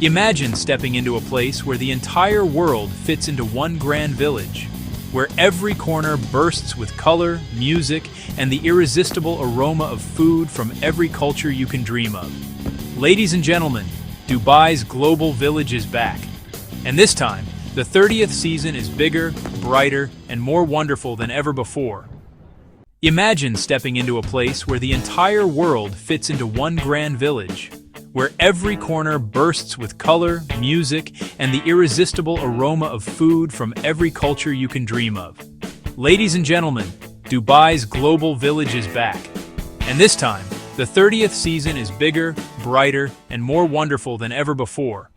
Imagine stepping into a place where the entire world fits into one grand village, where every corner bursts with color, music, and the irresistible aroma of food from every culture you can dream of. Ladies and gentlemen, Dubai's global village is back. And this time, the 30th season is bigger, brighter, and more wonderful than ever before. Imagine stepping into a place where the entire world fits into one grand village, where every corner bursts with color, music, and the irresistible aroma of food from every culture you can dream of. Ladies and gentlemen, Dubai's global village is back. And this time, the 30th season is bigger, brighter, and more wonderful than ever before.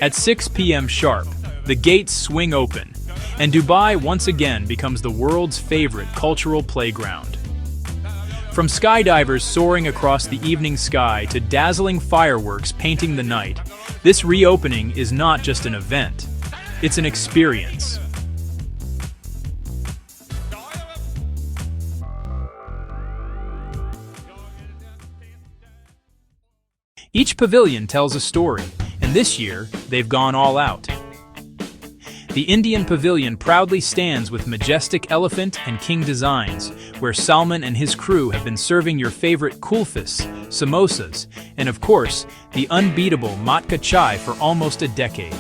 At 6 p.m. sharp, the gates swing open, and Dubai once again becomes the world's favorite cultural playground. From skydivers soaring across the evening sky to dazzling fireworks painting the night, this reopening is not just an event, it's an experience. Each pavilion tells a story, and this year, they've gone all out. The Indian Pavilion proudly stands with majestic elephant and king designs, where Salman and his crew have been serving your favorite kulfis, samosas, and of course, the unbeatable matka chai for almost a decade.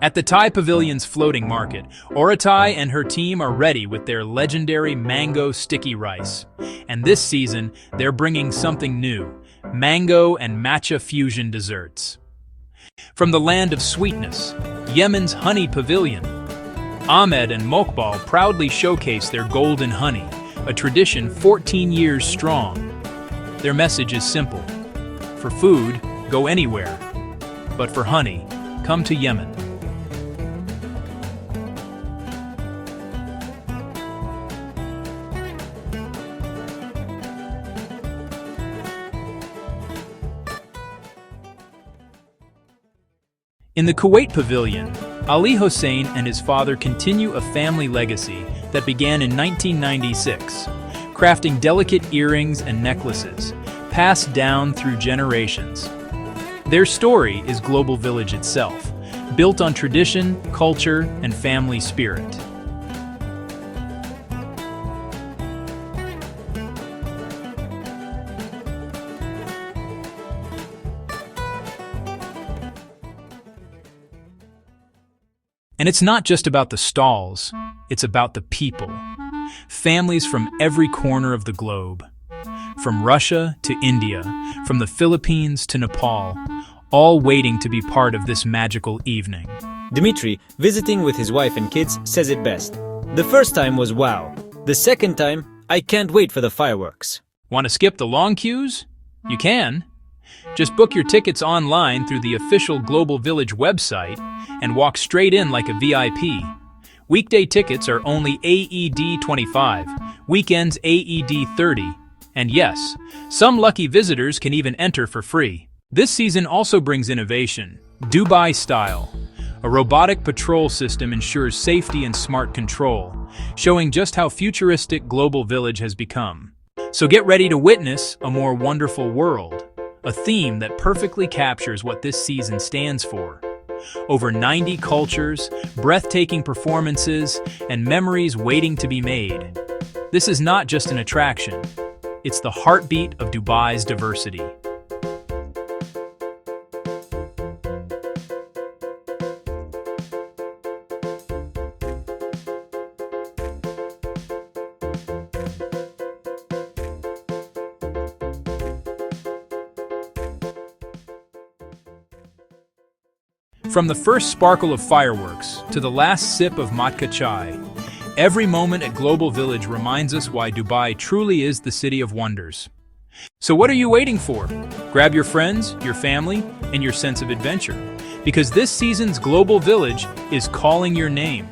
At the Thai Pavilion's floating market, Oratai and her team are ready with their legendary mango sticky rice. And this season, they're bringing something new, mango and matcha fusion desserts. From the land of sweetness, Yemen's Honey Pavilion, Ahmed and Mokbal proudly showcase their golden honey, a tradition 14 years strong. Their message is simple. For food, go anywhere. But for honey, come to Yemen. In the Kuwait Pavilion, Ali Hossein and his father continue a family legacy that began in 1996, crafting delicate earrings and necklaces, passed down through generations. Their story is Global Village itself, built on tradition, culture, and family spirit. And it's not just about the stalls, it's about the people. Families from every corner of the globe. From Russia to India, from the Philippines to Nepal, all waiting to be part of this magical evening. Dmitry, visiting with his wife and kids, says it best. The first time was wow. The second time, I can't wait for the fireworks. Want to skip the long queues? You can. Just book your tickets online through the official Global Village website and walk straight in like a VIP. Weekday tickets are only AED 25, weekends AED 30, and yes, some lucky visitors can even enter for free. This season also brings innovation, Dubai Style. A robotic patrol system ensures safety and smart control, showing just how futuristic Global Village has become. So get ready to witness a more wonderful world, a theme that perfectly captures what this season stands for. Over 90 cultures, breathtaking performances, and memories waiting to be made. This is not just an attraction, it's the heartbeat of Dubai's diversity. From the first sparkle of fireworks to the last sip of matka chai, Every moment at Global Village reminds us why Dubai truly is the city of wonders. So what are you waiting for? Grab your friends, your family, and your sense of adventure, because this season's Global Village is calling your name.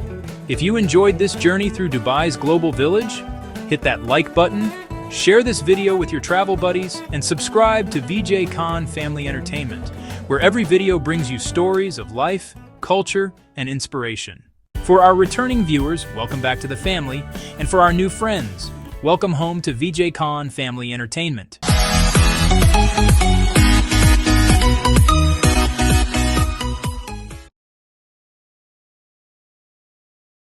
If you enjoyed this journey through Dubai's Global Village, hit that like button, share this video with your travel buddies, and subscribe to Vjkhan-Family-Entertainment, where every video brings you stories of life, culture, and inspiration. For our returning viewers, welcome back to the family, and for our new friends, welcome home to Vjkhan-Family-Entertainment.